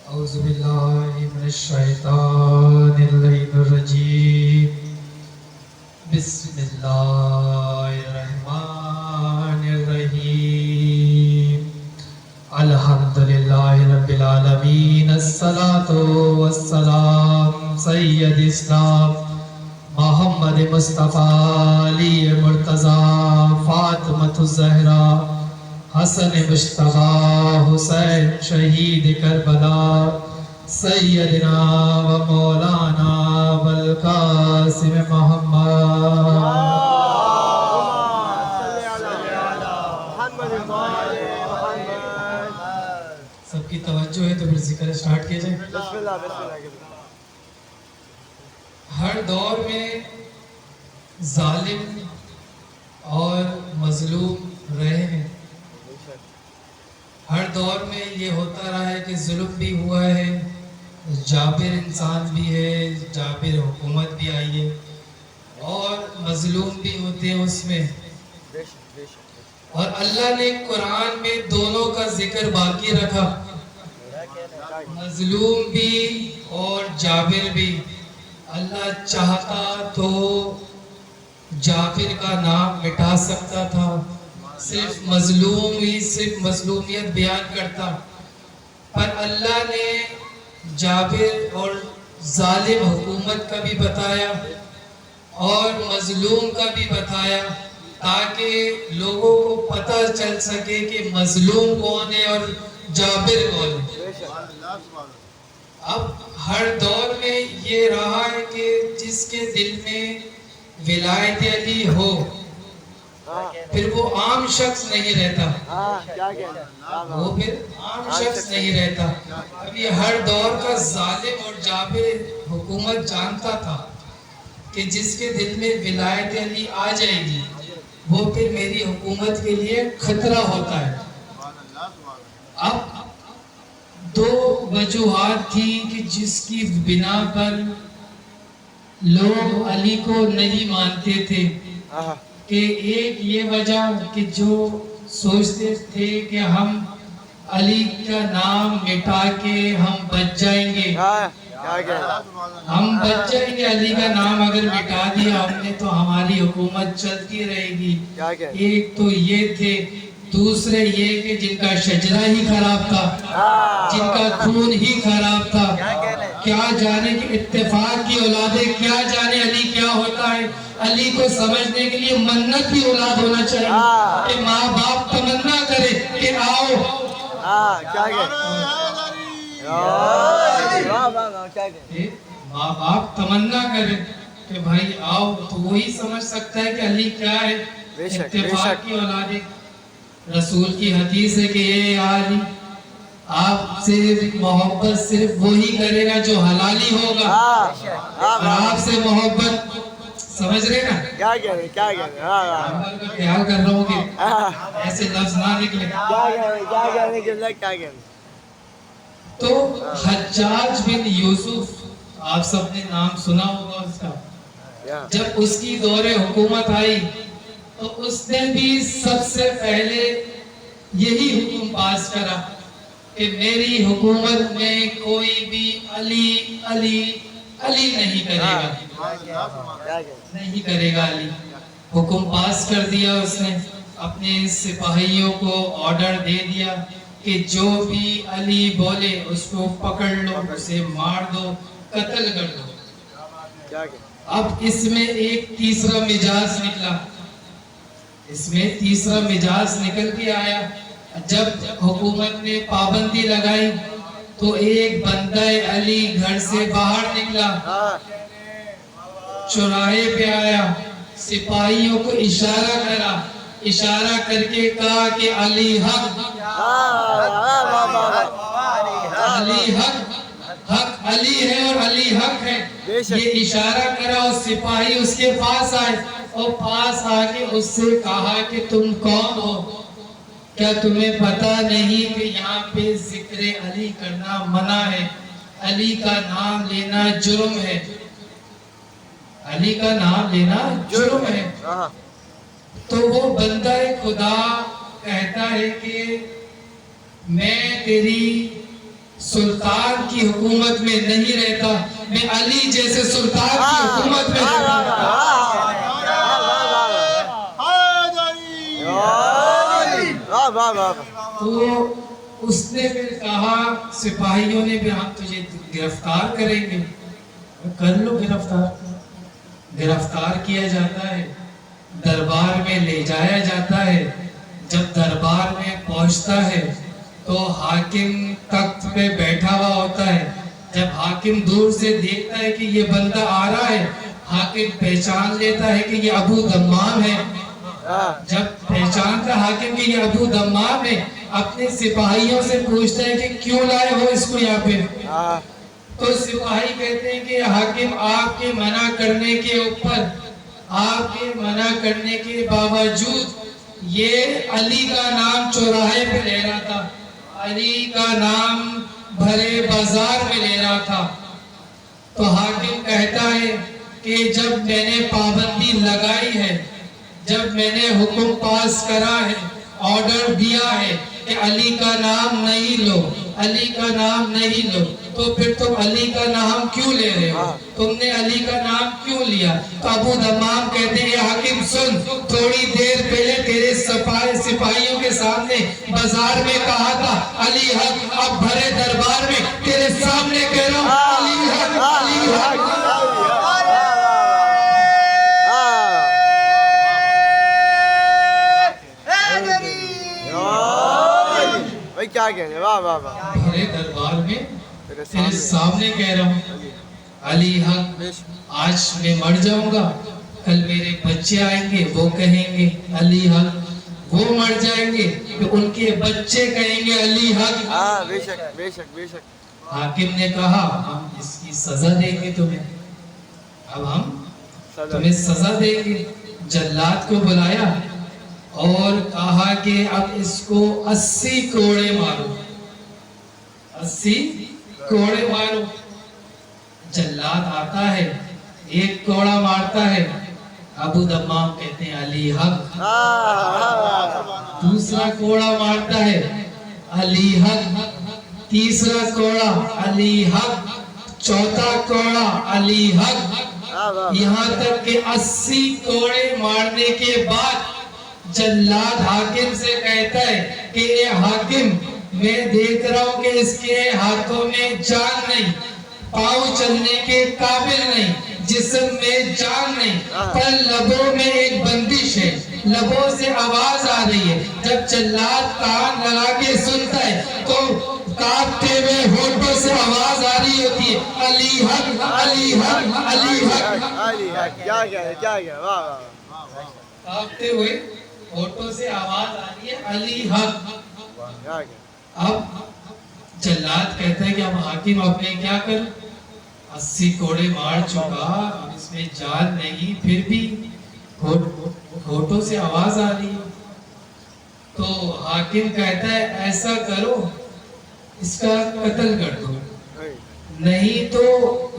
اعوذ باللہ من الشیطان اللعین الرجیم بسم اللہ الرحمن الرحیم الحمدللہ رب العالمین الصلاة والسلام سید اسلام محمد مصطفیٰ علی مرتضیٰ فاطمۃ الزہرا حسن مشتبہ حسین شہید کربلا سیدنا و مولانا والقاسم محمد. سب کی توجہ ہے تو پھر ذکر سٹارٹ کیا جائے. ہر دور میں ظالم اور مظلوم رہے ہیں. ہر دور میں یہ ہوتا رہا ہے کہ ظلم بھی ہوا ہے, جابر انسان بھی ہے, جابر حکومت بھی آئی ہے, اور مظلوم بھی ہوتے ہیں اس میں. اور اللہ نے قرآن میں دونوں کا ذکر باقی رکھا, مظلوم بھی اور جابر بھی. اللہ چاہتا تو جابر کا نام مٹا سکتا تھا, صرف مظلوم ہی صرف مظلومیت بیان کرتا, پر اللہ نے جابر اور ظالم حکومت کا بھی بتایا اور مظلوم کا بھی بتایا, تاکہ لوگوں کو پتہ چل سکے کہ مظلوم کون ہے اور جابر کون ہے. اب ہر دور میں یہ رہا ہے کہ جس کے دل میں ولایت علی ہو پھر وہ عام شخص نہیں رہتا, وہ پھر عام شخص نہیں رہتا. اب یہ ہر دور کا ظالم اور جابر حکومت جانتا تھا کہ جس کے دل میں ولایت علی آ جائے گی وہ پھر میری حکومت کے لیے خطرہ ہوتا ہے. اب دو وجوہات تھی کہ جس کی بنا پر لوگ علی کو نہیں مانتے تھے, کہ ایک یہ وجہ کہ جو سوچتے تھے کہ ہم علی کا نام مٹا کے ہم بچ جائیں گے, ہم بچ جائیں گے, علی کا نام اگر مٹا دیا ہم نے تو ہماری حکومت چلتی رہے گی. ایک تو یہ تھے, دوسرے یہ کہ جن کا شجرہ ہی خراب تھا, جن کا خون ہی خراب تھا, کیا جانے کہ اتفاق کی اولادیں, کیا جانے علی کیا ہوتا ہے. علی کو سمجھنے کے لیے منت کی اولاد ہونا چاہیے کہ ماں باپ تمنا کرے کہ آؤ, ماں باپ تمنا کرے کہ بھائی آؤ, تو وہی سمجھ سکتا ہے کہ علی کیا ہے. اتفاق کی اولادیں. رسول کی حدیث ہے کہ اے علی آپ سے محبت صرف وہی کرے گا جو حلالی ہوگا, اور آپ سے محبت سمجھ رہے نا کیا کہہ رہے عمل کا خیال کر رہا ہوں کہ ایسے لفظ نہ نکلے. تو حجاج بن یوسف, آپ سب نے نام سنا ہوگا اس کا, جب اس کی دور حکومت آئی تو اس نے بھی سب سے پہلے یہی حکم پاس کرا کہ میری حکومت میں کوئی بھی علی علی علی نہیں کرے گا, نہیں کرے گا علی. حکم پاس کر دیا اس نے, اپنے سپاہیوں کو آرڈر دے دیا کہ جو بھی علی بولے اس کو پکڑ لو, اسے مار دو, قتل کر دو. اب اس میں ایک تیسرا مجاز نکلا, اس میں تیسرا مجاز نکل کے آیا. جب حکومت نے پابندی لگائی تو ایک بندہ علی گھر سے باہر نکلا, چوراہے پہ آیا, سپاہیوں کو اشارہ کرا, اشارہ کر کے کہا کہ علی حق, علی حق, حق علی ہے اور علی حق ہے. یہ اشارہ کرا اور سپاہی اس کے پاس آئے, اور پاس آ کے اس سے کہا کہ تم کون ہو, کیا تمہیں پتہ نہیں کہ یہاں پہ ذکر علی کرنا منع ہے, علی کا نام لینا جرم ہے, علی کا نام لینا جرم ہے. تو وہ بندہ خدا کہتا ہے کہ میں تیری سلطان کی حکومت میں نہیں رہتا، میں علی جیسے سلطان کی حکومت میں رہتا ہوں۔ تو اس نے پھر کہا سپاہیوں نے بھی ہم تجھے گرفتار کریں گے، کر لو گرفتار۔ گرفتار کیا جاتا ہے، دربار میں لے جایا جاتا ہے۔ جب دربار میں پہنچتا ہے تو حاکم تخت پہ بیٹھا ہوا ہوتا ہے۔ جب حاکم دور سے دیکھتا ہے کہ یہ بندہ آ رہا ہے، حاکم پہچان لیتا ہے کہ یہ ابو دمام ہے۔ جب پہچانتا حاکم کہ یہ ابو دمام ہے، اپنے سپاہیوں سے پوچھتا ہے کہ کیوں لائے ہو اس کو یہاں پہ؟ تو سپاہی کہتے ہیں کہ حاکم آپ کے منع کرنے کے اوپر، آپ کے منع کرنے کے باوجود یہ علی کا نام چوراہے پہ لے رہا تھا، علی کا نام بھرے بازار میں لے رہا تھا۔ تو حاکم کہتا ہے کہ جب میں نے پابندی لگائی ہے، جب میں نے حکم پاس کرا ہے، آرڈر دیا ہے کہ علی کا نام نہیں لو، علی کا نام نہیں لو، تو پھر تم علی کا نام کیوں لے رہے ہو؟ تم نے علی کا نام کیوں لیا؟ تو ابو دمام کہتے ہیں حاکم سن، تھوڑی دیر پہلے تیرے سپاہیوں کے سامنے بازار میں کہا تھا علی حق، اب بھرے دربار میں تیرے سامنے کہہ رہا ہوں علی حق، علی حق۔ کیا کہنے، واہ واہ واہ، بھرے دربار میں تیرے سامنے کہہ رہا ہوں علی حق، آج میں مر جاؤں گا، کل میرے بچے آئیں گے وہ کہیں گے علی حق، وہ مر جائیں گے تو ان کے بچے کہیں گے علی حق۔ بے شک بے شک بے شک۔ حاکم نے کہا ہم اس کی سزا دیں گے تمہیں، اب ہم تمہیں سزا دیں گے۔ جلاد کو بلایا اور کہا کہ اب اس کو 80 کوڑے مارو، 80 کوڑے مارو۔ جلاد آتا ہے، ایک کوڑا مارتا ہے، ابو دمام کہتے ہیں علی حق۔ دوسرا کوڑا مارتا ہے علی حق، تیسرا کوڑا علی حق، چوتھا کوڑا علی حق، یہاں تک کہ 80 کوڑے مارنے کے بعد جلاد حاکم سے کہتا ہے کہ اے حاکم، میں دیکھ رہا ہوں کہ اس کے ہاتھوں میں جان نہیں، پاؤں چلنے کے قابل نہیں، جسم میں جان نہیں، پر لبوں میں ایک بندش ہے، لبوں سے آواز آ رہی ہے۔ جب جلاد کان لگا کے سنتا ہے تو کانپتے ہوئے ہونٹوں سے آواز آ رہی ہوتی ہے علی حق، علی حق، علی حق، علی حق، کیا کہنے، کیا کہنے، واہ واہ، کانپتے ہوئے ہونٹوں سے آواز آ رہی ہے علی حق۔ اب جلاد کہتا ہے کہ اب حاکم اب میں کیا کروں، 80 کوڑے مار چکا، اب اس میں جان نہیں، پھر بھی ہونٹوں سے آواز آ رہی ہے۔ تو حاکم کہتا ہے ایسا کرو، اس کا قتل کر دو، نہیں تو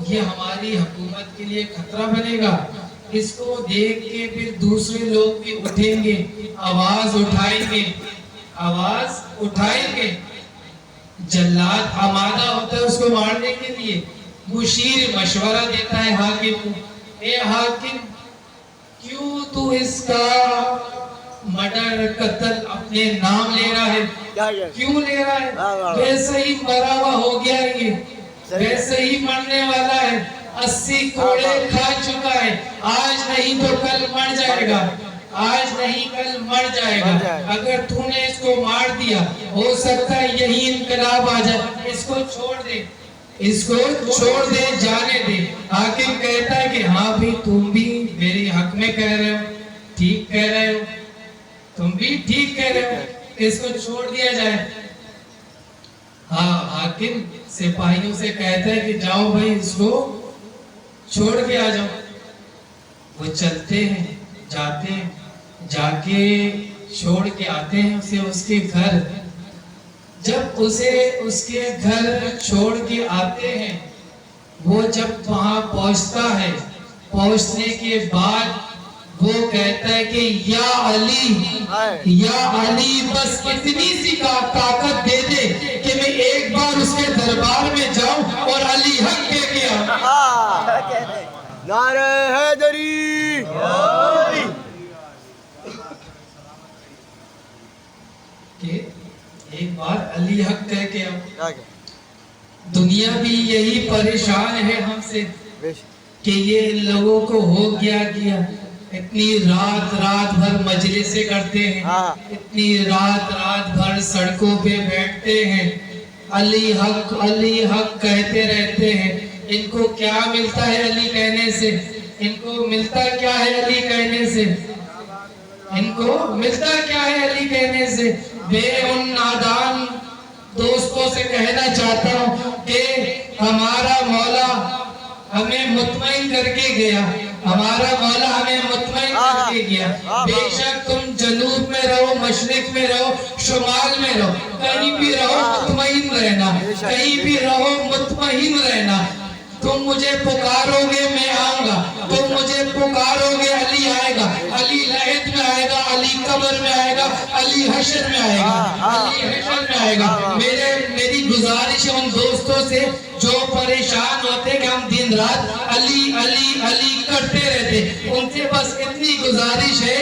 یہ ہماری حکومت کے لیے خطرہ بنے گا، اس کو دیکھ کے پھر دوسرے لوگ بھی اٹھیں گے، آواز اٹھائیں گے، آواز اٹھائیں گے۔ جلاد آمادہ ہوتا ہے اس کو مارنے کے لیے، مشیر مشورہ دیتا ہے حاکم کو، اے حاکم، کیوں تو اس کا مرڈر قتل اپنے نام لے رہا ہے؟ کیوں لے رہا ہے؟ ویسے ہی مرا ہوا ہو گیا ہے، یہ ویسے ہی مرنے والا ہے، 80 کوڑے کھا چکا ہے، آج نہیں تو کل مر جائے گا، آج نہیں کل مر جائے گا۔ اگر تو نے اس کو مار دیا، ہو سکتا ہے یہی انقلاب آ جائے، اس کو چھوڑ دے، اس کو چھوڑ دے، جانے دے۔ حاکم کہتا ہے کہ ہاں بھی تم بھی میرے حق میں کہہ رہے ہو، ٹھیک کہہ رہے ہو، تم بھی ٹھیک کہہ رہے ہو، اس کو چھوڑ دیا جائے۔ ہاں، حاکم سپاہیوں سے کہتا ہے کہ جاؤ بھائی اس کو چھوڑ کے آ جاؤ۔ وہ چلتے ہیں، جاتے ہیں، جا کے چھوڑ کے آتے ہیں اسے اس کے گھر۔ جب اسے اس کے گھر چھوڑ کے آتے ہیں، وہ جب وہاں پہنچتا ہے، پہنچنے کے بعد وہ کہتا ہے کہ یا علی بس اتنی سی طاقت دے دے کہ میں ایک بار اس کے دربار میں جاؤں اور علی حق کہہ کے آؤں. نعرہ حیدری. کہ ایک بار علی حق کہہ کے آؤں. کیا کہ دنیا بھی یہی پریشان ہے ہم سے بے شک کہ یہ ان لوگوں کو ہو گیا اتنی رات بھر مجلسیں کرتے ہیں, اتنی رات بھر سڑکوں پہ بیٹھتے ہیں, علی حق کہتے رہتے ہیں. ان کو کیا ملتا ہے علی کہنے سے؟ ان کو ملتا کیا ہے علی کہنے سے؟ ان کو ملتا کیا ہے علی کہنے سے؟ میں ان نادان دوستوں سے کہنا چاہتا ہوں کہ ہمارا مولا ہمیں مطمئن کر کے گیا, ہمارا مولا ہمیں مطمئن کر کے گیا. بے شک تم جنوب میں رہو, مشرق میں رہو, شمال میں رہو, کہیں بھی رہو مطمئن رہنا, کہیں بھی رہو مطمئن رہنا. تم مجھے پکارو گے میں آؤں گا, تم مجھے پکارو گے علی آئے گا, علی لحد میں آئے گا, علی قبر میں آئے گا, علی حشر میں آئے گا, علی حشر میں آئے گا. میری گزارش ہے ان دوستوں سے جو پریشان ہوتے کہ ہم دن رات علی علی علی کرتے رہتے, ان سے بس اتنی گزارش ہے,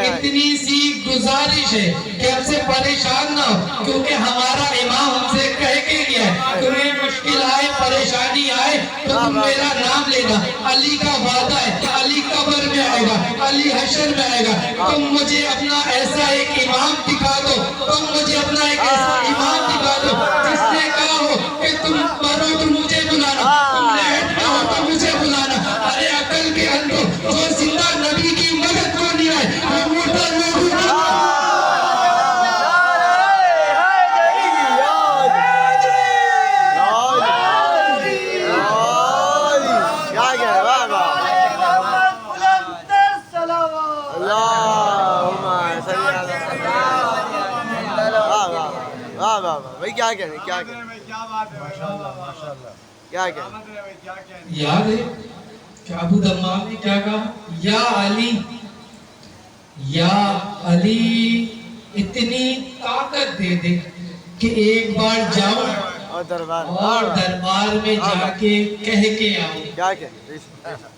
اتنی سی گزارش ہے کہ ہم سے پریشان نہ ہو, کیونکہ ہمارا امام ہم سے کہہ کے گیا ہے تمہیں مشکل آئے, پریشانی آئے تو تم میرا نام لینا. علی کا وعدہ ہے, علی قبر میں آئے گا, علی حشر میں آئے گا. تم مجھے اپنا ایسا ایک امام دکھا دو, تم مجھے اپنا ایک ایسا امام دکھا دو جس نے کہا ہو کہ تم مرو تو مجھے بلانا, تم لہد میں ہو تو مجھے بلانا. ارے عقل کے اندھو جو زندہ نبی کی مدد کو نہیں آئے وہ مردہ لوگوں کو بھائی کیا کہنے کیا یاد ہے کہ ابو دمام نے کیا کہا؟ یا علی اتنی طاقت دے دے کہ ایک بار جاؤں اور دربار میں جا کے کہہ کے آؤں. کیا کہنے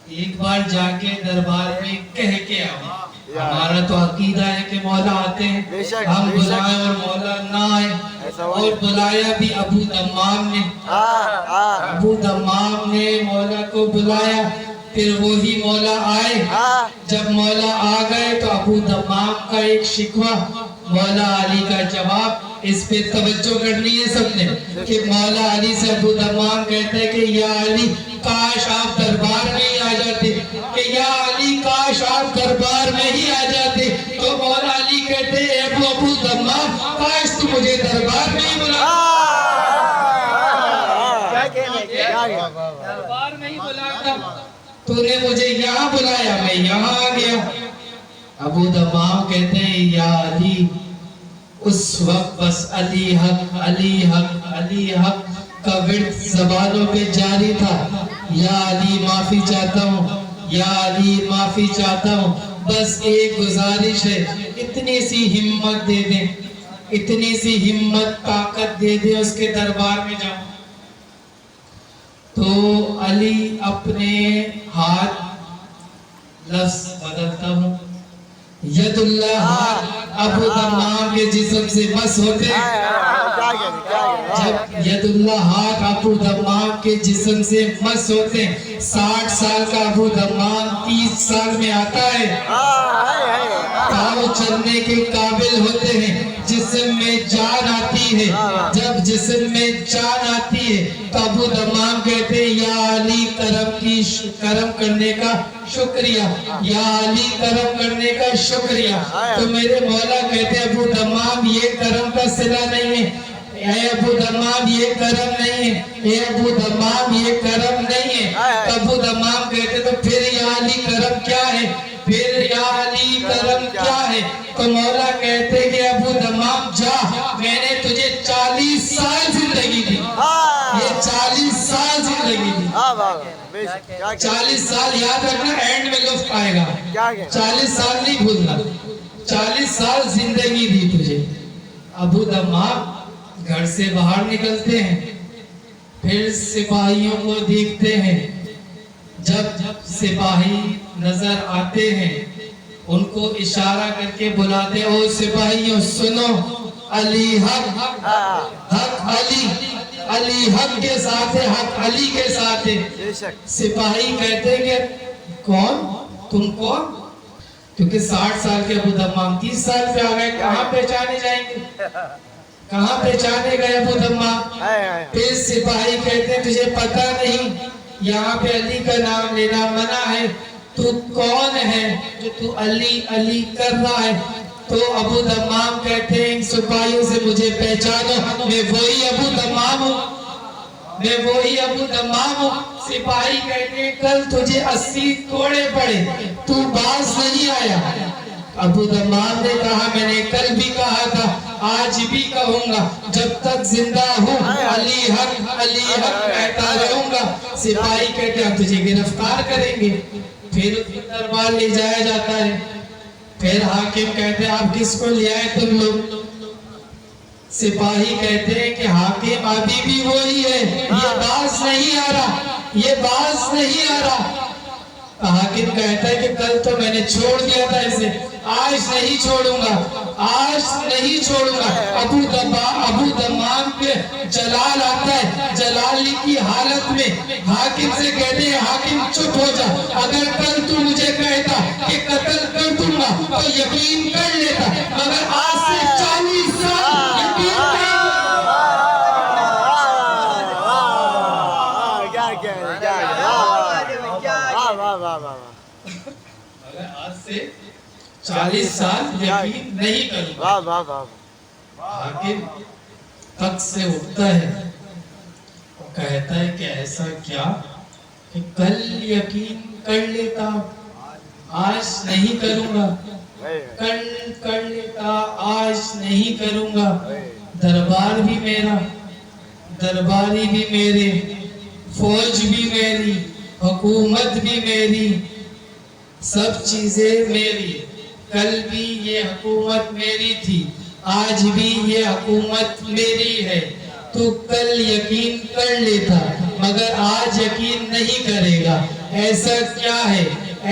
ایک بار جا کے دربار میں کہہ کے آؤں. ہمارا تو عقیدہ ہے کہ مولا آتے ہیں, ہم بلائیں اور مولا نہ آئے. اور بلایا بھی ابو دمام نے, ابو دمام نے مولا کو بلایا, پھر وہی مولا آئے. جب مولا آ گئے تو ابو دمام کا ایک شکوہ, مولا علی کا جواب. اس پہ توجہ کرنی ہے سب نے کہ مولا علی سے ابو دمام کہتے ہیں کہ یا علی کاش آپ دربار میں ہی آ جاتے, کہ یا علی کاش آپ دربار میں ہی آ جاتے. تو مولا علی کہتے ہیں ابو دمام کاش تو مجھے دربار میں ہی بلا, دربار میں ہی بلاتا, تو نے مجھے یہاں بلایا, میں یہاں آ گیا. ابو دمام کہتے ہیں یا علی اس وقت بس علی حق علی حق علی حق کا ورد زبانوں پہ جاری تھا. یا علی معافی چاہتا ہوں, یا علی معافی چاہتا ہوں, بس ایک گزارش ہے, اتنی سی ہمت دے دیں, اتنی سی ہمت طاقت دے دیں اس کے دربار میں جاؤں. تو علی اپنے ہاتھ لفظ بدلتا ہوں, ید اللہ ہاتھ ابو دمام کے جسم سے مس ہوتے ہیں. جب ید اللہ ہاتھ ابو دمام کے جسم سے مس ہوتے ہیں, 60 سال کا ابو دمام 30 سال میں آتا ہے, پاؤں چلنے کے قابل ہوتے ہیں, جسم میں جان آتی ہے. جب جسم میں جان آتی ہے تو ابو دمام کہتے ہیں یا علی کرم کرنے کا شکریہ, یا علی کرم کرنے کا شکریہ. تو میرے مولا کہتے ہیں ابو دمام یہ کرم کا صلہ نہیں ہے, اے ابو دمام یہ کرم نہیں ہے, اے ابو دمام یہ کرم نہیں ہے. تو ابو دمام کہتے تو پھر یا علی کرم کیا ہے, پھر یا علی کرم کیا ہے. تو مولا کہتے کہ ابو دمام جا, میں نے تجھے 40 سال زندگی دی, یہ 40 سال زندگی دی. واہ واہ واہ بے شک کیا کہنے 40 سال یاد رکھنا, اینڈ میں لطف آئے گا. کیا کہنے 40 سال نہیں بھولنا, 40 سال زندگی دی تجھے. ابو دمام گھر سے باہر نکلتے ہیں, پھر سپاہیوں کو دیکھتے ہیں. جب سپاہی نظر آتے ہیں ان کو اشارہ کر کے بلاتے, او سپاہیوں سنو, علی حق حق علی, علی حق کے ساتھ ہے, حق علی کے ساتھ ہے. بے شک سپاہی کہتے ہیں کہ کون, تم کون؟ کیونکہ 60 سال کے ابو دمام 30 سال پہ آ گئے, کہاں پہچانے جائیں گے, کہاں پہچانے گئے ابو دمام؟ پھر سپاہی کہتے ہیں تجھے پتہ نہیں یہاں پہ علی کا نام لینا منع ہے, تو کون ہے جو تو علی علی کر رہا ہے؟ تو ابو دمام کہتے ہیں سپاہیوں سے مجھے پہچانو, میں وہی ابو دمام ہوں, میں وہی ابو دمام ہوں. سپاہی کہتے ہیں کل تجھے 80 کوڑے پڑے, تو باز نہیں آیا. ابو دمام نے کہا میں نے کل بھی کہا تھا, آج بھی کہوں گا, جب تک زندہ ہوں علی حق کہتا رہوں گا. سپاہی کہتے ہیں ہم تجھے گرفتار کریں گے. پھر اس کے دربار لے جایا جاتا ہے. پھر حاکم کہتے ہیں آپ کس کو لے آئے تم لوگ؟ سپاہی کہتے ہیں کہ حاکم ابھی بھی وہی ہے, یہ باز نہیں آ رہا, یہ باز نہیں آ رہا. حاکم کہتا ہے کہ کل تو میں نے چھوڑ دیا تھا اسے, آج نہیں چھوڑوں گا, آج نہیں چھوڑوں گا. ابو دمام پہ جلال آتا ہے, جلالی کی حالت میں حاکم سے کہتے ہیں حاکم چپ ہو جا, اگر کل تو مجھے کہتا کہ قتل کر دوں گا تو یقین کر لیتا, مگر آج سے 40 سال یقین کر. کیا کہنے کیا واہ واہ واہ واہ مگر آج سے 40 سال یقین نہیں کروں گا. واہ واہ واہ حاکم تخت سے اٹھتا ہے اور کہتا ہے کہ ایسا کیا کہ کل یقین کر لیتا, آج نہیں کروں گا, کل کر لیتا, آج نہیں کروں گا. دربار بھی میرا, درباری بھی میرے, فوج بھی میری, حکومت بھی میری, سب چیزیں میری. کل بھی یہ حکومت میری تھی, آج بھی یہ حکومت میری ہے. تو کل یقین کر لیتا مگر آج یقین نہیں کرے گا. ایسا کیا ہے,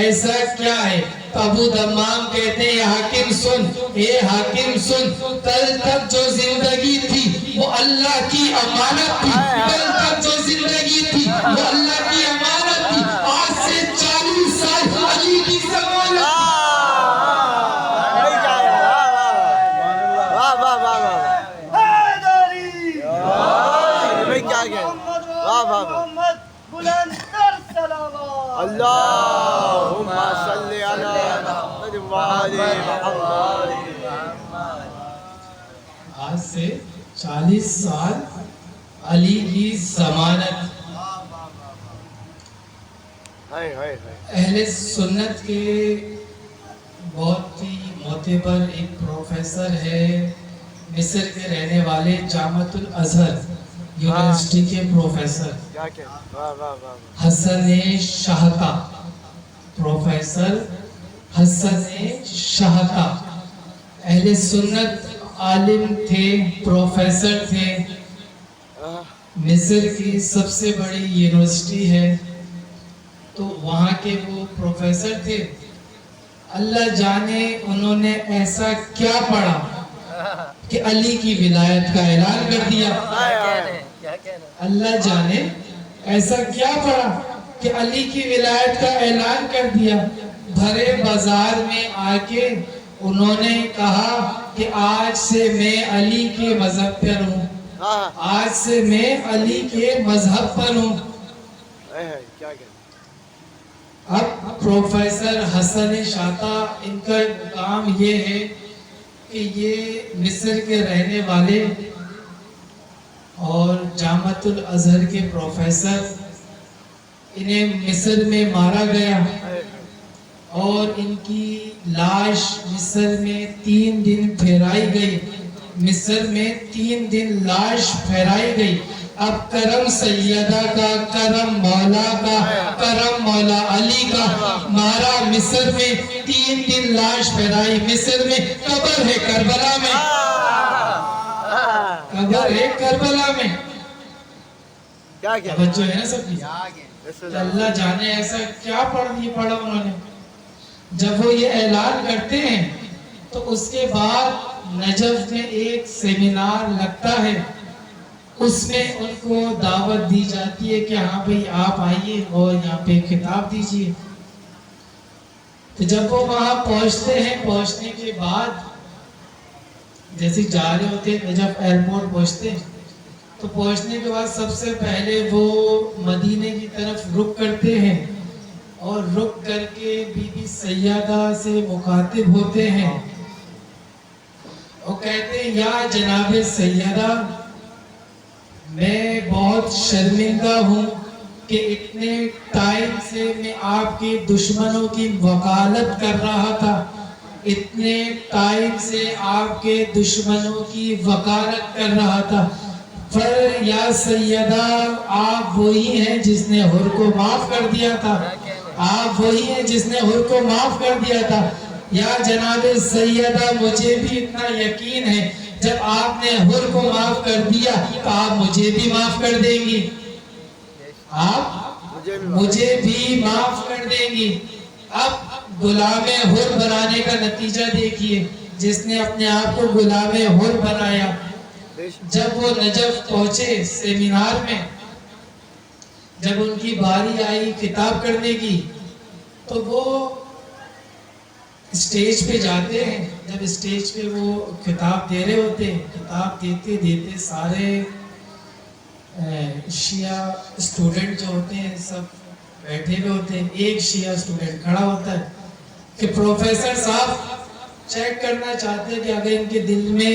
ایسا کیا ہے؟ ابو دمام کہتے ہیں حاکم سن, اے حاکم سن, کل تک جو زندگی تھی وہ اللہ کی امانت تھی, کل تک جو زندگی تھی وہ اللہ کی امانت تھی, آج سے 40 سال علی کی ضمانت. واہ واہ واہ واہ کیا کہنے واہ واہ واہ اللہم صلی علی محمد وآل محمد. آج سے 40 سال علی کی ضمانت. اہل سنت کے بہت ہی معتبر ایک پروفیسر ہے, مصر کے رہنے والے, جامعۃ الازہر یونیورسٹی کے پروفیسر حسن شہتا, پروفیسر حسن شہتا اہل سنت عالم تھے, پروفیسر تھے. مصر کی سب سے بڑی یونیورسٹی ہے, تو وہاں کے وہ پروفیسر تھے. اللہ جانے انہوں نے ایسا کیا پڑھا کہ علی کی ولایت کا اعلان کر دیا. اللہ جانے ایسا کیا پڑھا کہ علی کی ولایت کا اعلان کر دیا. بھرے بازار میں آ کے انہوں نے کہا کہ آج سے میں علی کے مذہب پر ہوں, آج سے میں علی کے مذہب پر ہوں. اب پروفیسر حسن شاتا, ان کا کام یہ ہے کہ یہ مصر کے رہنے والے اور جامعۃ الازہر کے پروفیسر, انہیں مصر میں مارا گیا اور ان کی لاش مصر میں 3 دن پھیرائی گئی. مصر میں 3 دن لاش پھیرائی گئی. اب کرم سیدہ کا، کرم مولا کا، کرم مولا علی کا مارا مصر میں، 3 دن لاش پھیلائی مصر میں، قبر ہے کربلا میں، قبر ہے کربلا میں. کیا کیا توجہ ہے نا سب کی؟ کہ اللہ جانے ایسا کیا پڑھا انہوں نے. جب وہ یہ اعلان کرتے ہیں تو اس کے بعد نجف میں ایک سیمینار لگتا ہے، اس میں ان کو دعوت دی جاتی ہے کہ ہاں بھئی آپ آئیے اور یہاں پہ خطاب دیجئے. تو جب وہ وہاں پہنچتے ہیں، پہنچنے کے بعد جیسے جا رہے ہوتے ہیں نجف ایئرپورٹ پہنچتے ہیں، تو پہنچنے کے بعد سب سے پہلے وہ مدینے کی طرف رخ کرتے ہیں اور رخ کر کے بی بی سیدہ سے مخاطب ہوتے ہیں اور کہتے ہیں یا جناب سیدہ، میں بہت شرمندہ ہوں کہ اتنے ٹائم سے میں آپ کے دشمنوں کی وکالت کر رہا تھا، اتنے ٹائم سے آپ کے دشمنوں کی وکالت کر رہا تھا، پر یا سیدہ آپ وہی ہیں جس نے حر کو معاف کر دیا تھا، آپ وہی ہیں جس نے حر کو معاف کر دیا تھا. یا جناب سیدہ مجھے بھی اتنا یقین ہے جب آپ نے حر کو معاف کر دیا تو آپ مجھے بھی معاف کر دیں گی، آپ مجھے بھی معاف کر دیں گی. اب غلام حر بنانے کا نتیجہ دیکھیے، جس نے اپنے آپ کو غلام حر بنایا. جب وہ نجف پہنچے سیمینار میں، جب ان کی باری آئی خطاب کرنے کی تو وہ اسٹیج پہ جاتے ہیں. جب اسٹیج پہ وہ خطاب دے رہے ہوتے ہیں، خطاب دیتے دیتے سارے شیعہ اسٹوڈنٹ جو ہوتے ہیں سب بیٹھے ہوئے ہوتے ہیں. ایک شیعہ اسٹوڈنٹ کھڑا ہوتا ہے کہ پروفیسر صاحب چیک کرنا چاہتے ہیں کہ اگر ان کے دل میں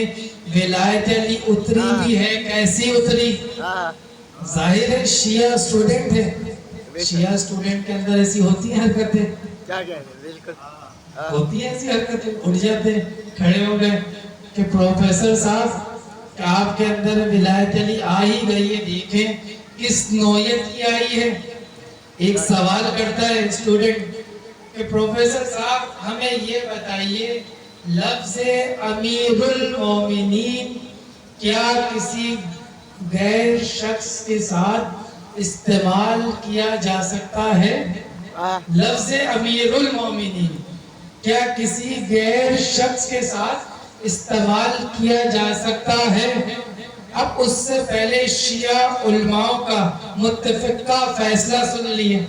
ولایت علی اتری بھی ہے، کیسی اتری. ظاہر ہے شیعہ اسٹوڈنٹ ہے، شیعہ اسٹوڈنٹ کے اندر ایسی ہوتی ہیں حرکتیں، ہوتی ہیں ایسی حرکتیں، اٹھ جاتے ہیں، کھڑے ہو گئے کہ پروفیسر صاحب کہ آپ کے اندر ولایت علی آ ہی گئی ہے، دیکھیں کس نوعیت کی آئی ہے. ایک سوال کرتا ہے اسٹوڈنٹ کہ پروفیسر صاحب ہمیں یہ بتائیے، لفظ امیر المومنین کیا کسی غیر شخص کے ساتھ استعمال کیا جا سکتا ہے؟ لفظ امیر المومنین کیا کسی غیر شخص کے ساتھ استعمال کیا جا سکتا ہے؟ اب اس سے پہلے شیعہ علماء کا متفقہ فیصلہ سن لیے.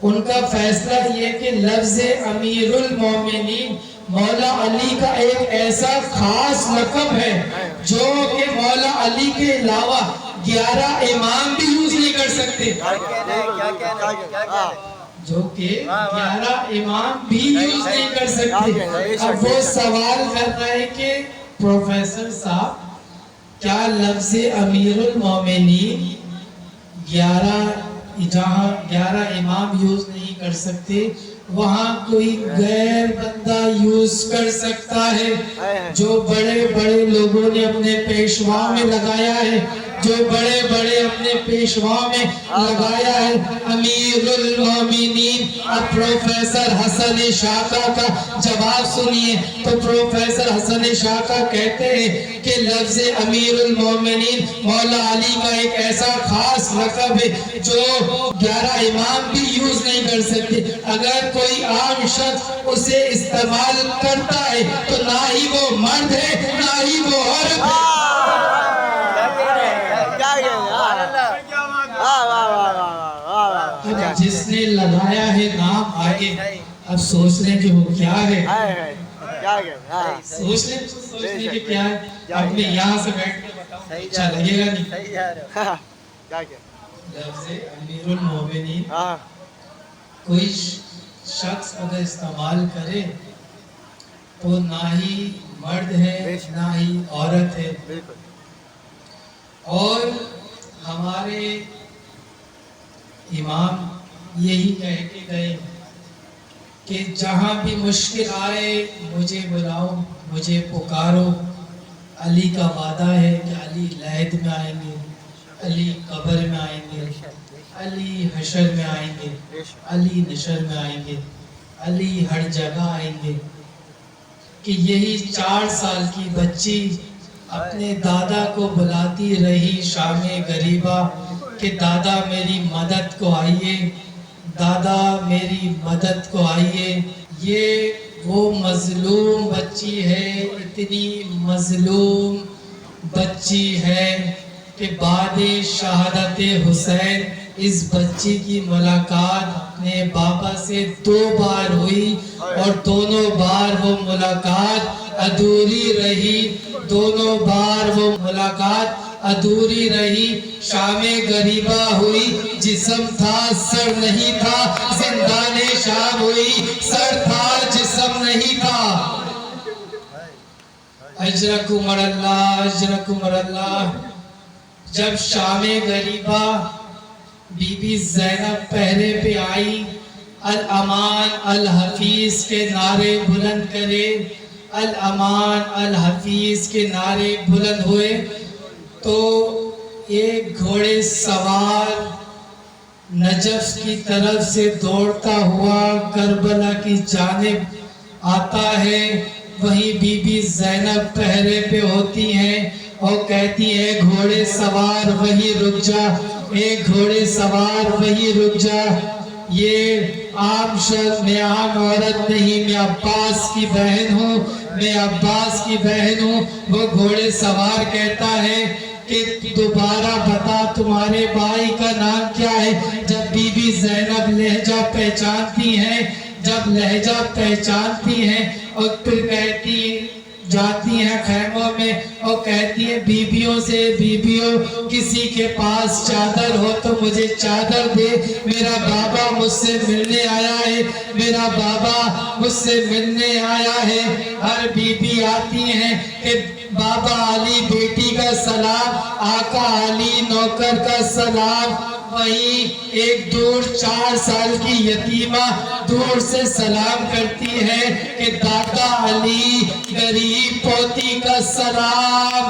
ان کا فیصلہ یہ کہ لفظ امیر المومنین مولا علی کا ایک ایسا خاص لقب ہے جو کہ مولا علی کے علاوہ 11 امام بھی یوز نہیں کر سکتے، جو کہ 11 امام بھی یوز نہیں کر سکتے. اب وہ سوال کرتا ہے کہ پروفیسر صاحب کیا لفظ امیر المومنین 11 امام یوز نہیں کر سکتے، وہاں کوئی غیر بندہ یوز کر سکتا ہے جو بڑے بڑے لوگوں نے اپنے پیشواؤں میں لگایا ہے، جو بڑے بڑے اپنے پیشواؤں میں لگایا ہے امیر المومنین. اب پروفیسر حسن شاقہ کا جواب سنیے تو پروفیسر حسن شاقہ کہتے ہیں کہ لفظ امیر المومنین مولا علی کا ایک ایسا خاص لقب ہے جو 11 امام بھی یوز نہیں کر سکتے. اگر کوئی عام شخص اسے استعمال کرتا ہے تو نہ ہی وہ مرد ہے نہ ہی وہ عورت ہے. جس نے لگایا ہے نام آگے، اب سوچ لیں کہ وہ کیا ہے، سوچ لیں کہ کیا ہے. اب میں یہاں سے بیٹھ کے بتاؤں اچھا لگے گا نہیں. لفظ امیر المومنین کوئی شخص اگر استعمال کرے تو نہ ہی مرد ہے نہ ہی عورت ہے. اور ہمارے امام یہی کہہ کے گئے کہ جہاں بھی مشکل آئے مجھے بلاؤ، مجھے پکارو، علی کا وعدہ ہے کہ علی لحد میں آئیں گے. علی قبر میں آئیں گے، علی حشر میں آئیں گے، علی نشر میں آئیں گے، علی ہر جگہ آئیں گے. کہ یہی 4 سال کی بچی اپنے دادا کو بلاتی رہی شام غریبہ کہ دادا میری مدد کو آئیے، دادا میری مدد کو آئیے. یہ وہ مظلوم بچی ہے، اتنی مظلوم بچی ہے کہ بعد شہادت حسین اس بچی کی ملاقات اپنے بابا سے 2 بار ہوئی اور دونوں بار وہ ملاقات ادھوری رہی، دونوں بار وہ ملاقات ادھوری رہی. شام غریبہ ہوئی، جسم تھا سر نہیں تھا، زندان شام ہوئی، سر تھا جسم نہیں تھا. اجرکم اللہ، اجرکم اللہ. جب شام غریبہ بی بی زینب پہرے پہ آئی، الامان الحفیظ کے نعرے بلند کرے، الامان الحفیظ کے نعرے بلند ہوئے تو ایک گھوڑے سوار نجف کی طرف سے دوڑتا ہوا کربلا کی جانب آتا ہے. وہیں بی بی زینب پہرے پہ ہوتی ہیں اور کہتی ہے گھوڑے سوار وہیں رک جا، اے گھوڑے سوار وہیں رک جا. یہ عام شخص، میں عام عورت نہیں، میں عباس کی بہن ہوں، میں عباس کی بہن ہوں. وہ گھوڑے سوار کہتا ہے کہ دوبارہ بتا تمہارے بھائی کا نام کیا ہے. جب بی بی زینب لہجہ پہچانتی ہیں، جب لہجہ پہچانتی ہیں اور پھر کہتی جاتی ہیں خیموں میں اور کہتی ہیں بیبیوں سے، بیبیوں کسی کے پاس چادر ہو تو مجھے چادر دے، میرا بابا مجھ سے ملنے آیا ہے، میرا بابا مجھ سے ملنے آیا ہے. ہر بیبی آتی ہیں کہ بابا علی بیٹی کا سلام، آقا علی نوکر کا سلام. وہیں ایک دور 4 سال کی یتیمہ دور سے سلام کرتی ہے کہ دادا علی غریب پوتی کا سلام.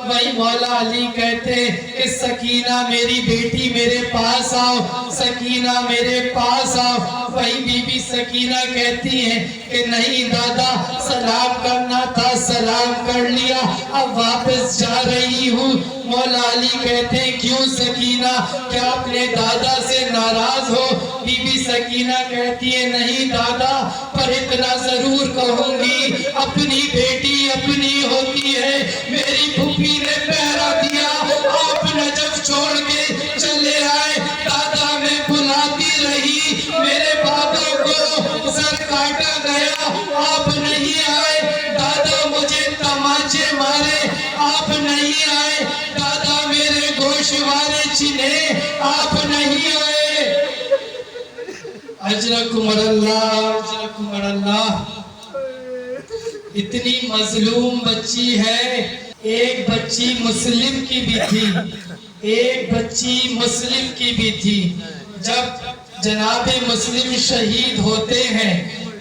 وہیں مولا علی کہتے کہ سکینہ میری بیٹی میرے پاس آؤ، سکینہ میرے پاس آؤ. وہیں بی بی سکینہ کہتی ہیں کہ نہیں دادا، سلام کرنا تھا سلام کر لیا، اب واپس جا رہی ہوں. مولا علی کہتے ہیں کیوں سکینہ، کیا اپنے دادا سے ناراض ہو؟ بی بی سکینہ کہتی ہے نہیں دادا، پر اتنا ضرور کہوں گی، اپنی بیٹی اپنی ہوتی ہے. میری پھوپھی نے پہرا دیا، آپ نجف چھوڑ کے چلے آئے، دادا میں بلاتی رہی، میرے بابا کو سر کاٹا گیا، آپ نہیں آئے. دادا مجھے تماچے مارے، آپ نہیں آئے. دادا میرے گوشوارے چنے، آپ نہیں آئے. اجرکم اللہ، اجرکم اللہ. اتنی مظلوم بچی ہے. ایک بچی مسلم کی بھی تھی، ایک بچی مسلم کی بھی تھی. جب جناب مسلم شہید ہوتے ہیں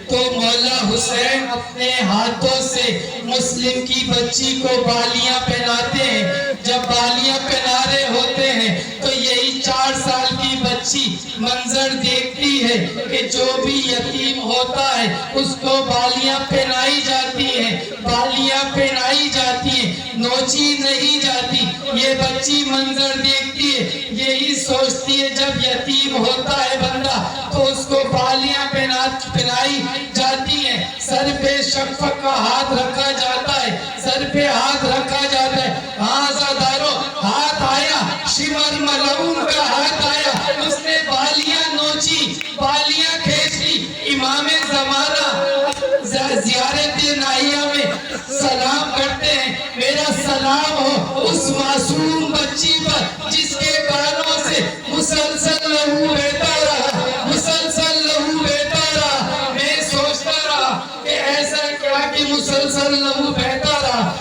تو مولا حسین اپنے ہاتھوں سے مسلم کی بچی کو بالیاں پہناتے ہیں. جب بالیاں پہنا رہے ہوتے ہیں تو یہی 4 سال کی بچی منظر دیکھتی ہے کہ جو بھی یتیم ہوتا ہے اس کو بالیاں پہنائی جاتی ہیں، بالیاں پہنائی جاتی ہیں، نوچی نہیں جاتی. یہ بچی منظر دیکھتی ہے، یہی سوچتی ہے جب یتیم ہوتا ہے بندہ تو اس کو بالیاں پہنائی جاتی ہیں. سر پہ شفق کا ہاتھ رکھا جاتا ہے، سر پہ ہاتھ رکھا جاتا ہے. ہاں زادارو، ہاتھ آیا، شمر ملعون کا ہاتھ آیا، اس نے بالیاں نوچی، بالیاں کھینچی. امام زمانہ زیارت نائیہ میں سلام کرتے ہیں، میرا سلام ہو اس معصوم بچی پر جس کے کانوں سے مسلسل لہو بہتا رہا، مسلسل لہو بہتا رہا. میں سوچتا رہا کہ ایسا کیا کہ مسلسل لہو بہتا رہا.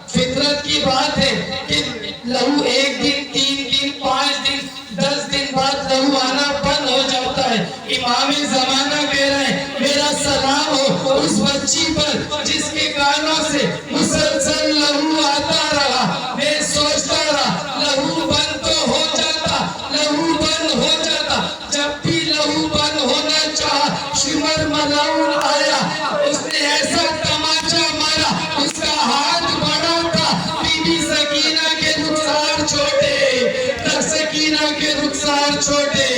فطرت کی بات ہے کہ لہو 1 دن 3 دن 5 دن 10 دن بعد لہو آنا بند ہو جاتا ہے. امام زمانہ کہہ رہے ہیں میرا سلام ہو اس بچی پر جس کے کانوں سے مسلسل لہو آتا رہا. میں سوچتا رہا لہو بند تو ہو بار چھوٹے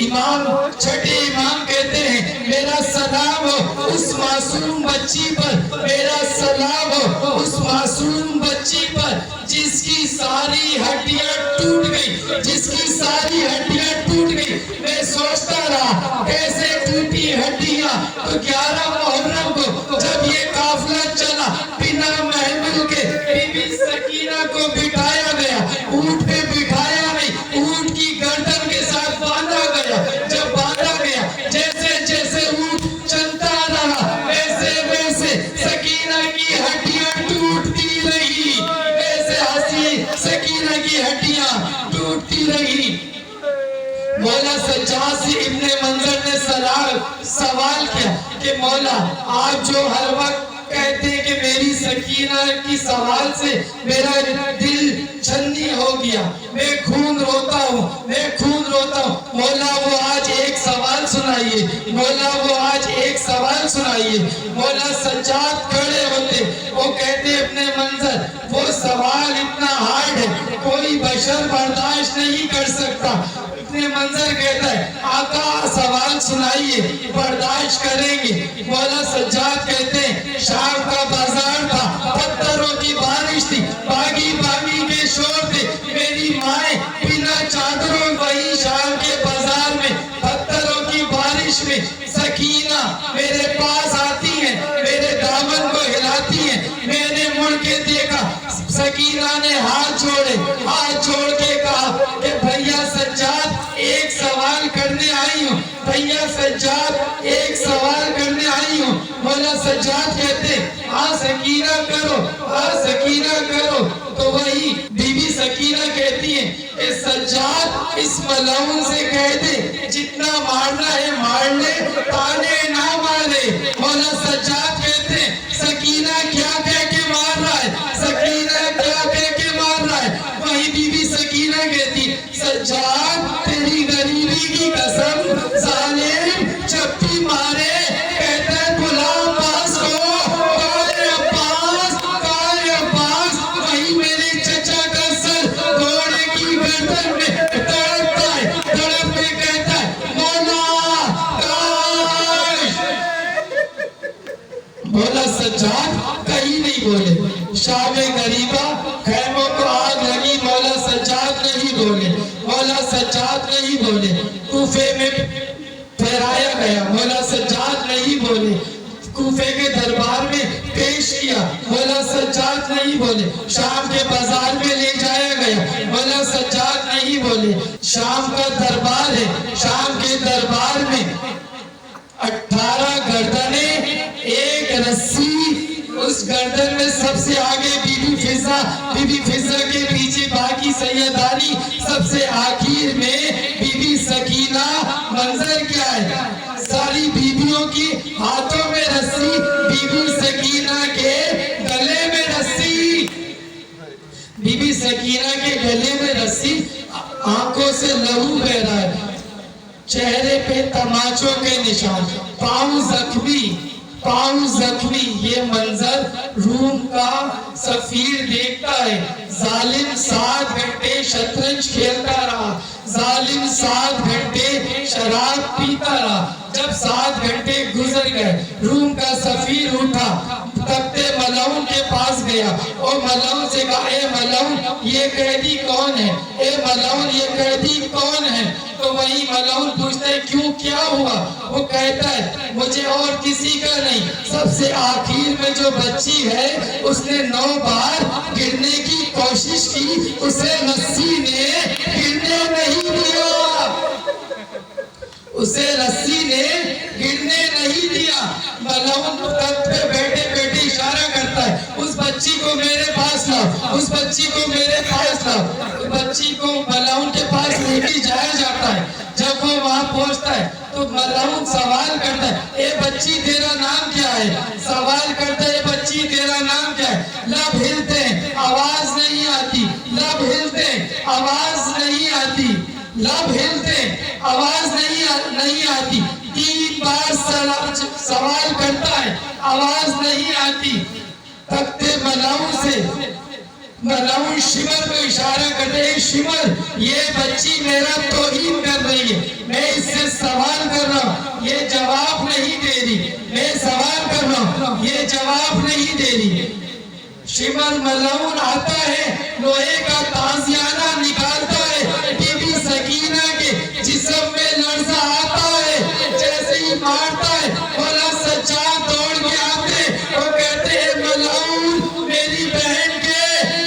امام چھٹے امام کہتے ہیں میرا سلام ہو اس معصوم بچی پر، میرا سلام ہو اس معصوم بچی پر جس کی ساری ہڈیاں ٹوٹ گئی، جس کی ساری ہڈیاں ٹوٹ گئی۔ میں سوچتا رہا کیسے ٹوٹی ہڈیاں، تو 11 محرم کو جب یہ قافلہ چلا بنا محمل کے بی بی سکینہ کو بٹھایا گیا، اونٹ پہ بٹھایا نہیں، اونٹ کی گردن کے ساتھ باندھا گیا۔ جب باندھا گیا جیسے جیسے اونٹ چلتا رہا ویسے ویسے سکینہ کی ہڈیاں ٹوٹتی رہی، ویسے ہنسی سکینہ کی ہڈیاں ٹوٹتی رہی۔ مولا سجاد سے ابن منظر نے سوال کیا کہ مولا آپ جو ہر وقت کہتے ہیں کہ میری سکینہ کی سوال سے میرا دل چھنی ہو گیا، میں خون روتا ہوں، میں خون روتا ہوں، مولا وہ آج ایک سوال سنائیے، مولا وہ آج ایک سوال سنائیے۔ مولا سجاد کھڑے ہوتے، وہ کہتے ابن منظر وہ سوال اتنا ہارڈ ہے کوئی بشر برداشت نہیں کر سکتا۔ ابن منظر کہتا ہے آقا سوال سنائیے، برداشت کریں گے۔ مولا سجاد کہتے ہیں شام کا بازار تھا، پتھروں کی بارش تھی، باغی باغی کے شور تھے، میری مائیں بنا چادروں وہی شام کے بازار میں پتھروں کی بارش میں سکینہ میرے پاس آتی ہیں، میرے دامن کو ہلاتی ہیں۔ میں نے مڑ کے دیکھا سکینہ نے ہاتھ جوڑے، ہاتھ جوڑ کے کہا کہ بھیا سجاد ایک سوال کرنے آئی ہوں، بھیا سجاد ایک سوال کرنے آئی ہوں۔ مولا سجاد کہتے ہاں سکینہ کرو، ہاں سکینہ کرو۔ تو وہی بی بی سکینہ کہتی ہیں کہ سجاد اس ملعون سے کہہ دے جتنا مارنا ہے مار لے، تانے نہ مارے۔ مولا سجاد کہتے ہیں سکینہ کیا کہہ کے مار رہا ہے، سکینہ کیا کہہ کے مار رہا ہے۔ وہی بی بی سکینہ کہتی سجاد تیری غریبی کی قسم ظالم جب بھی مارے کہتا ہے بلا عباس کو، کہا عباس، کہا عباس۔ وہی میرے چچا کا سر گھوڑے کی گردن میں تڑپتا ہے، تڑپ کے کہتا ہے مولا کاش۔ مولا سجاد کہیں نہیں بولے۔ شام غریبہ خیموں کو آگ لگی، مولا سجاد نہیں بولے، مولا سجاد نہیں بولے۔ کوفے میں پھیرایا گیا، مولا سجاد نہیں بولے۔ کوفے کے دربار میں پیش کیا، مولا سجاد نہیں بولے۔ شام کے بازار میں لے جایا گیا، مولا سجاد نہیں بولے۔ شام کا دربار ہے، شام کے دربار میں 18 گردنیں، ایک رسی، اس گردن میں سب سے آگے be be Fizza, be be فضہ کے پیچھے باقی سیدانی، سب سے آخر میں بی بی سکینہ۔ منظر کیا ہے؟ ساری بیویوں کی ہاتھوں میں رسی، بی بی سکینہ کے گلے میں رسی، بی بی سکینہ کے گلے میں رسی، آنکھوں سے لہو بہہ رہا ہے، چہرے پہ تماچوں کے نشان، پاؤں زخمی، پاؤں زخمی۔ یہ منظر روم کا سفیر دیکھتا ہے۔ ظالم 7 گھنٹے شطرنج کھیلتا رہا، ظالم 7 گھنٹے شراب پیتا رہا۔ جب 7 گھنٹے گزر گئے روم کا سفیر اٹھا، تختے ملعون کے پاس گیا اور ملعون سے کہا اے ملعون یہ قیدی کون ہے، اے ملعون یہ قیدی کون ہے؟ تو وہی ملعون پوچھتا ہے کیوں کیا ہوا؟ وہ کہتا ہے مجھے اور کسی کا نہیں، سب سے آخر میں جو بچی ہے اس نے 9 بار گرنے کی کوشش کی، اسے رسی نے گرنے نہیں دیا، اسے رسی نے گرنے نہیں دیا۔ ملعون تخت پہ بیٹھے بیٹھے اشارہ کرتا ہے اس بچی کو میرے پاس لاؤ، اس بچی کو میرے پاس لاؤ۔ اس بچی کو ملعون کے پاس لے کے جایا جاتا ہے۔ جب وہ وہاں پہنچتا ہے تو ملعون سوال کرتا ہے اے بچی تیرا نام کیا ہے؟ سوال کرتا ہے اے بچی تیرا نام کیا ہے؟ لب ہلتے ہیں آواز نہیں آتی، لب ہلتے ہیں آواز نہیں آتی، لب ہلتے ہیں آواز نہیں آتی۔ 3 بار سوال کرتا ہے آواز نہیں آتی۔ تخت ملعون سے ملعون شمر کو اشارہ کرتے ہیں، شمر یہ بچی میرا توہین کر رہی ہے، میں اس سے سوال کر رہا ہوں یہ جواب نہیں دے رہی، میں سوال کر رہا ہوں یہ جواب نہیں دے رہی۔ شمر ملعون آتا ہے، لوہے کا تازیانہ نکالتا ہے، بی بی سکینہ کے جسم میں لرزہ آتا ہے، جیسے ہی مارتا ہے مولا سجاد دوڑ کے آتے، وہ کہتے ہیں ملعون میری بہن کے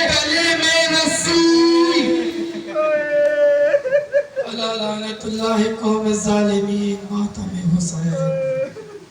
گلے میں رسی۔ اللہ لعنت اللہ قوم ظالمین ماتم حسین۔